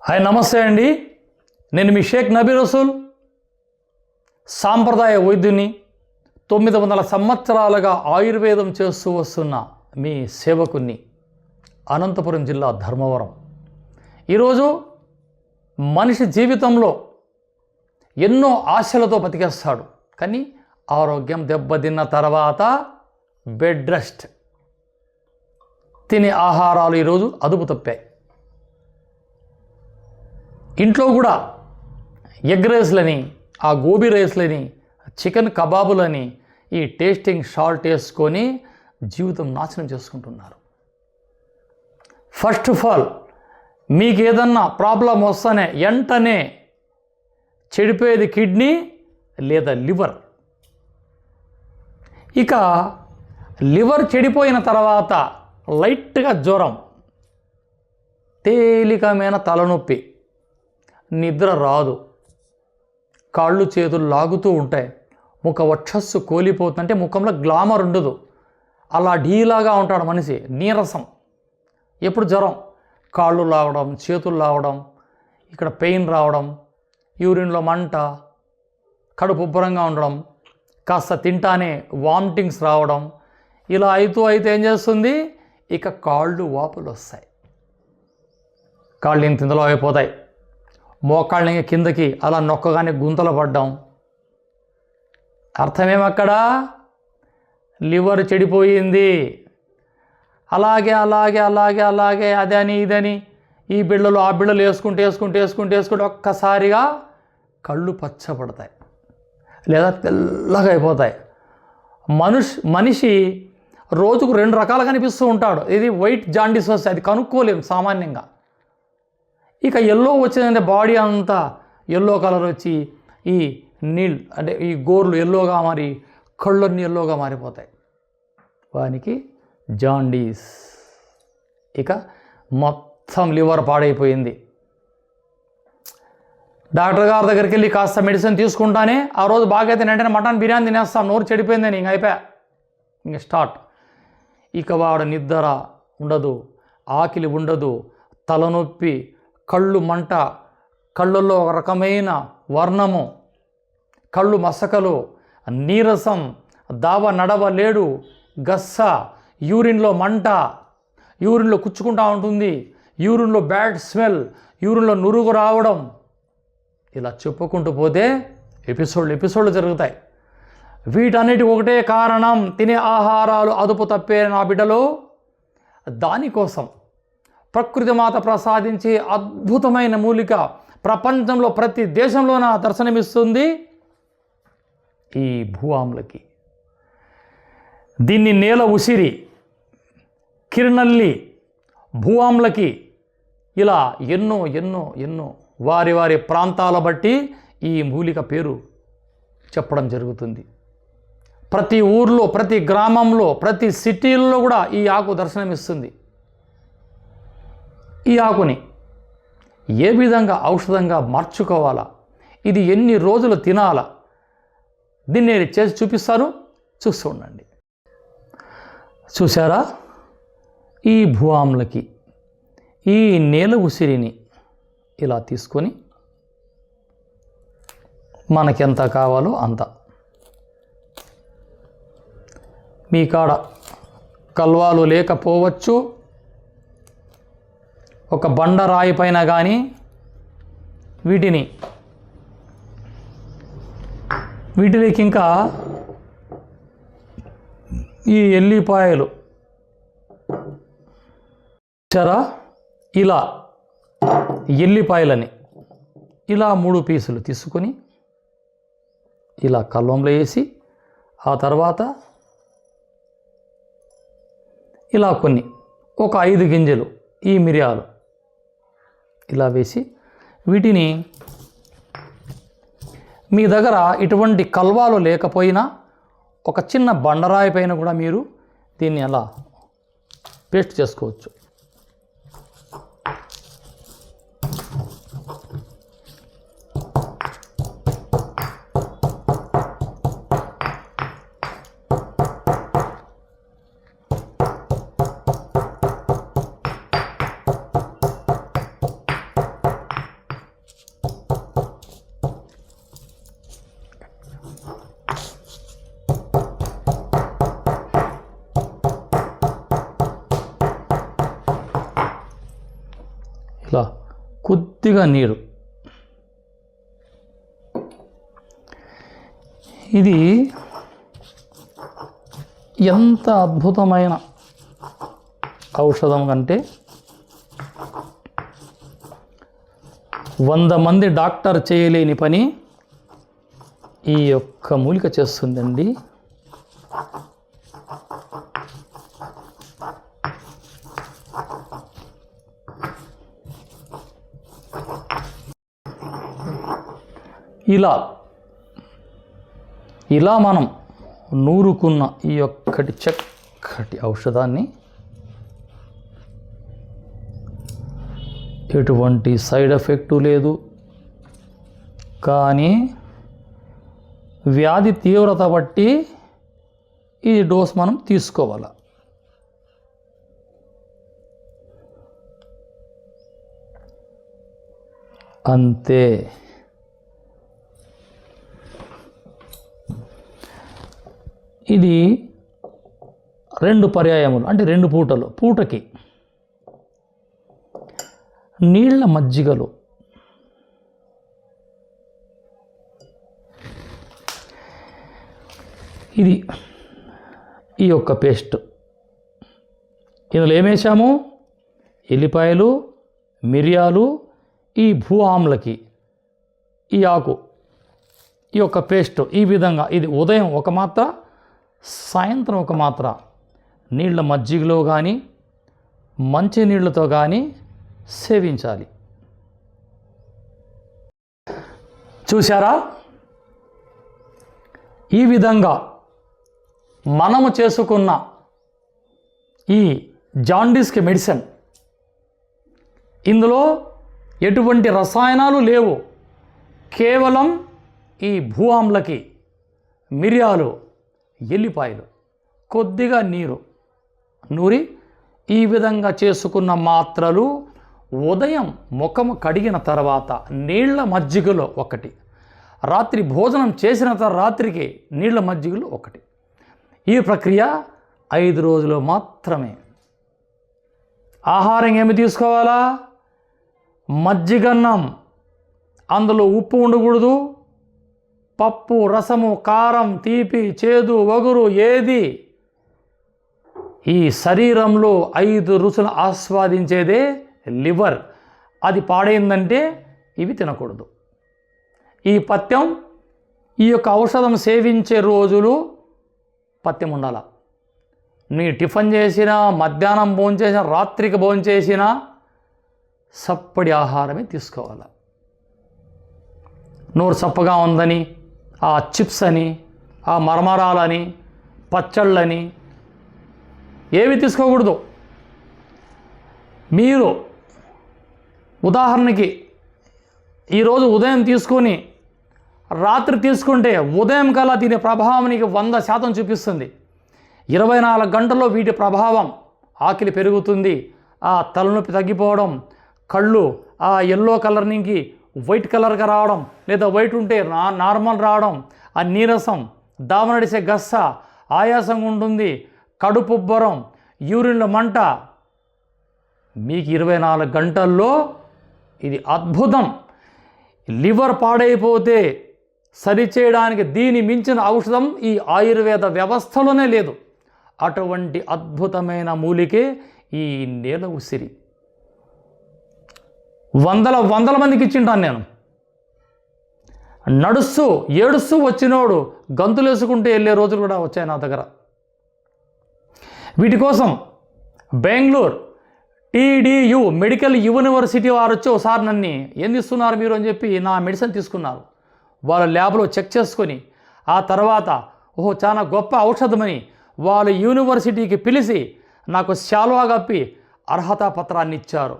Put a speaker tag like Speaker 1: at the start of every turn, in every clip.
Speaker 1: Hi నమస్తే అండి. నేను మీ షేక్ నబీ రసూల్, సాంప్రదాయ వైద్యుని. 900 సంవత్సరాలుగా ఆయుర్వేదం చేస్తూ వస్తున్న మీ సేవకుని, అనంతపురం జిల్లా ధర్మవరం. ఈరోజు మనిషి జీవితంలో ఎన్నో ఆశలతో బతికేస్తాడు, కానీ ఆరోగ్యం దెబ్బతిన్న తర్వాత బెడ్ రెస్ట్. తినే ఆహారాలు ఈరోజు అదుపు తప్పాయి. ఇంట్లో కూడా ఎగ్ రైస్లని, ఆ గోబీ రైస్లని, చికెన్ కబాబులని, ఈ టేస్టింగ్ సాల్ట్ వేసుకొని జీవితం నాశనం చేసుకుంటున్నారు. ఫస్ట్ ఆఫ్ ఆల్ మీకు ఏదన్నా ప్రాబ్లం వస్తేనే వెంటనే చెడిపోయేది కిడ్నీ లేదా లివర్. ఇక లివర్ చెడిపోయిన తర్వాత లైట్గా జ్వరం, తేలికమైన తలనొప్పి, నిద్ర రాదు, కాళ్ళు చేతులు లాగుతూ ఉంటాయి, ముఖ వక్షస్సు కోలిపోతుందంటే ముఖంలో గ్లామర్ ఉండదు, అలా ఢీలాగా ఉంటాడు మనిషి, నీరసం. ఎప్పుడు జ్వరం, కాళ్ళు లాగడం, చేతులు లాగడం, ఇక్కడ పెయిన్ రావడం, యూరిన్లో మంట, కడుపు ఉబ్బరంగా ఉండడం, కాస్త తింటానే వామిటింగ్స్ రావడం, ఇలా అయితే ఏం చేస్తుంది, ఇక కాళ్ళు వాపులు వస్తాయి, కాళ్ళు ఇంతలో అయిపోతాయి, మోకాళ్ళని కిందకి అలా నొక్కగానే గుంతలు పడ్డం. అర్థమేమక్కడ, లివర్ చెడిపోయింది. అలాగే అలాగే అలాగే అలాగే అదని ఇదని ఈ బిళ్ళలు ఆ బిళ్ళలు వేసుకుంటే ఒక్కసారిగా కళ్ళు పచ్చబడతాయి లేదా తెల్లగా అయిపోతాయి. మనిషి రోజుకు 2 రకాలు కనిపిస్తూ ఉంటాడు. ఇది వైట్ జాండీస్ వస్తే అది కనుక్కోలేము సామాన్యంగా. ఇక ఎల్లో వచ్చిందంటే బాడీ అంతా ఎల్లో కలర్ వచ్చి ఈ నీళ్ళు అంటే ఈ గోర్లు ఎల్లోగా మారి కళ్ళన్నీ ఎల్లోగా మారిపోతాయి. వానికి జాండీస్. ఇక మొత్తం లివర్ పాడైపోయింది. డాక్టర్ గారి దగ్గరికి వెళ్ళి కాస్త మెడిసిన్ తీసుకుంటానే ఆ రోజు బాగా అయితే వెంటనే మటన్ బిర్యానీ తినేస్తాం, నోరు చెడిపోయిందని ఇంక అయిపోయా, ఇంక స్టార్ట్. ఇక వాడు నిద్ర ఉండదు, ఆకలి ఉండదు, తలనొప్పి, కళ్ళు మంట, కళ్ళల్లో ఒక రకమైన వర్ణము, కళ్ళు మసకలు, నీరసం, దావ నడవ లేడు, గస్స, యూరిన్లో మంట, యూరిన్లో కుచ్చుకుంటూ ఉంటుంది, యూరిన్లో బ్యాడ్ స్మెల్, యూరిన్లో నురుగు రావడం, ఇలా చెప్పుకుంటూ పోతే ఎపిసోడ్లు జరుగుతాయి. వీటన్నిటి ఒకటే కారణం, తినే ఆహారాలు అదుపు తప్పే నా బిడ్డలు. దానికోసం ప్రకృతి మాత ప్రసాదించే అద్భుతమైన మూలిక ప్రపంచంలో ప్రతి దేశంలోన దర్శనమిస్తుంది, ఈ భూఆమ్లకి. దీన్ని నేల ఉసిరి, కిరణల్లి, భూఆమ్లకి, ఇలా ఎన్నో ఎన్నో ఎన్నో వారి ప్రాంతాల బట్టి ఈ మూలిక పేరు చెప్పడం జరుగుతుంది. ప్రతి ఊర్లో, ప్రతి గ్రామంలో, ప్రతి సిటీల్లో కూడా ఈ ఆకు దర్శనమిస్తుంది. ఈ ఆకుని ఏ విధంగా ఔషధంగా మార్చుకోవాలా, ఇది ఎన్ని రోజులు తినాలా, దీన్ని నేను చేసి చూపిస్తాను, చూస్తూ ఉండండి. చూసారా, ఈ భూఆమ్లకి ఈ నేల ఉసిరిని ఇలా తీసుకొని మనకెంత కావాలో అంత, మీ కాడ కల్వాలు లేకపోవచ్చు, ఒక బండరాయి పైన కానీ వీటికి ఇంకా ఈ ఎల్లిపాయలు సరా, ఇలా ఎల్లిపాయలని ఇలా 3 పీసులు తీసుకొని ఇలా కల్వంలో వేసి, ఆ తర్వాత ఇలా కొన్ని ఒక 5 గింజలు ఈ మిరియాలు ఇలా వేసి, వీటిని మీ దగ్గర ఇటువంటి కల్వాలు లేకపోయినా ఒక చిన్న బండరాయి పైన కూడా మీరు దీన్ని అలా పేస్ట్ చేసుకోవచ్చు. ఇలా కొద్దిగా నీరు. ఇది ఎంత అద్భుతమైన ఔషధం కంటే 100 మంది డాక్టర్ చేయలేని పని ఈ యొక్క మూలిక చేస్తుందండి. ఇలా మనం నూరుకున్న ఈ ఒక్కటి చక్కటి ఔషధాన్ని ఎటువంటి సైడ్ ఎఫెక్టు లేదు, కానీ వ్యాధి తీవ్రత బట్టి ఈ డోస్ మనం తీసుకోవాలి. అంతే. ఇది 2 పర్యాయములు, అంటే 2 పూటలు. పూటకి నీళ్ళ మజ్జిగలో ఇది ఈ యొక్క పేస్ట్, ఇందులో ఏమేసాము? ఎల్లిపాయలు, మిరియాలు, ఈ భూ ఆమ్లకి, ఈ ఆకు, ఈ యొక్క పేస్ట్. ఈ విధంగా ఇది ఉదయం 1 మాత్ర, సాయంత్రం 1 మాత్ర నీళ్ళ మజ్జిగలో కానీ మంచి నీళ్ళతో కానీ సేవించాలి. చూశారా? ఈ విధంగా మనము చేసుకున్న ఈ జాండీస్కి మెడిసిన్, ఇందులో ఎటువంటి రసాయనాలు లేవు. కేవలం ఈ భూ ఆమ్లకి, మిరియాలు, ఎల్లిపాయలు, కొద్దిగా నీరు నూరి ఈ విధంగా చేసుకున్న మాత్రలు ఉదయం ముఖము కడిగిన తర్వాత నీళ్ల మజ్జిగలో 1, రాత్రి భోజనం చేసిన తర్వాత రాత్రికి నీళ్ల మజ్జిగలో 1. ఈ ప్రక్రియ 5 రోజులు మాత్రమే. ఆహారం ఏమి తీసుకోవాలా? మజ్జిగన్నం, అందులో ఉప్పు ఉండకూడదు. పప్పు, రసము, కారం, తీపి, చేదు, వగురు ఏది, ఈ శరీరంలో 5 రుచులు ఆస్వాదించేదే లివర్. అది పాడైందంటే ఇవి తినకూడదు. ఈ పథ్యం, ఈ యొక్క ఔషధం సేవించే రోజులు పథ్యం ఉండాల. నీ టిఫిన్ చేసినా, మధ్యాహ్నం భోంచేసినా, రాత్రికి భోంచేసినా సప్పడి ఆహారమే తీసుకోవాలి. నోరు చప్పగా ఉందని ఆ చిప్స్ అని, ఆ మరమరాలని, పచ్చళ్ళని ఏవి తీసుకోకూడదు. మీరు ఉదాహరణకి ఈరోజు ఉదయం తీసుకొని రాత్రి తీసుకుంటే ఉదయం కల్లా దీని ప్రభావం నీకు 100% చూపిస్తుంది. 24 గంటల్లో వీటి ప్రభావం, ఆకలి పెరుగుతుంది, ఆ తలనొప్పి తగ్గిపోవడం, కళ్ళు ఆ ఎల్లో కలర్ నుంచి వైట్ కలర్గా రావడం, లేదా వైట్ ఉంటే నార్మల్ రావడం, ఆ నీరసం, దావనడిసే గస్స, ఆయాసంగా ఉంటుంది, కడుపుబ్బరం, యూరిన్లో మంట, మీకు 24 గంటల్లో ఇది అద్భుతం. లివర్ పాడైపోతే సరిచేయడానికి దీని మించిన ఔషధం ఈ ఆయుర్వేద వ్యవస్థలోనే లేదు. అటువంటి అద్భుతమైన మూలికే ఈ నేల ఉసిరి. వందల మందికి ఇచ్చింటాను నేను. నడుస్తూ ఏడుస్తూ వచ్చినోడు గంతులు వేసుకుంటూ వెళ్ళే రోజులు కూడా వచ్చాయి నా దగ్గర. వీటి కోసం బెంగళూరు TDU మెడికల్ యూనివర్సిటీ వారు వచ్చి ఒకసారి నన్ను ఏం ఇస్తున్నారు మీరు అని చెప్పి నా మెడిసిన్ తీసుకున్నారు. వాళ్ళ ల్యాబ్లో చెక్ చేసుకొని ఆ తర్వాత ఓహో చాలా గొప్ప ఔషధమని వాళ్ళ యూనివర్సిటీకి పిలిచి నాకు శాలువా కప్పి అర్హతా పత్రాన్ని ఇచ్చారు.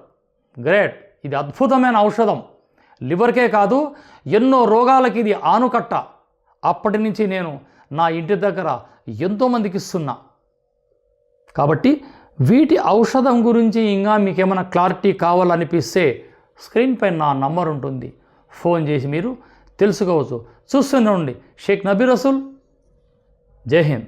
Speaker 1: గ్రేట్. ఇది అద్భుతమైన ఔషధం. లివర్కే కాదు ఎన్నో రోగాలకి ఇది ఆనుకట్ట. అప్పటి నుంచి నేను నా ఇంటి దగ్గర ఎంతోమందికి ఇస్తున్నా. కాబట్టి వీటి ఔషధం గురించి ఇంకా మీకు ఏమైనా క్లారిటీ కావాలనిపిస్తే స్క్రీన్ పైన నా నంబర్ ఉంటుంది, ఫోన్ చేసి మీరు తెలుసుకోవచ్చు. చూస్తూనే ఉండండి షేక్ నబీ రసూల్. జై హింద్.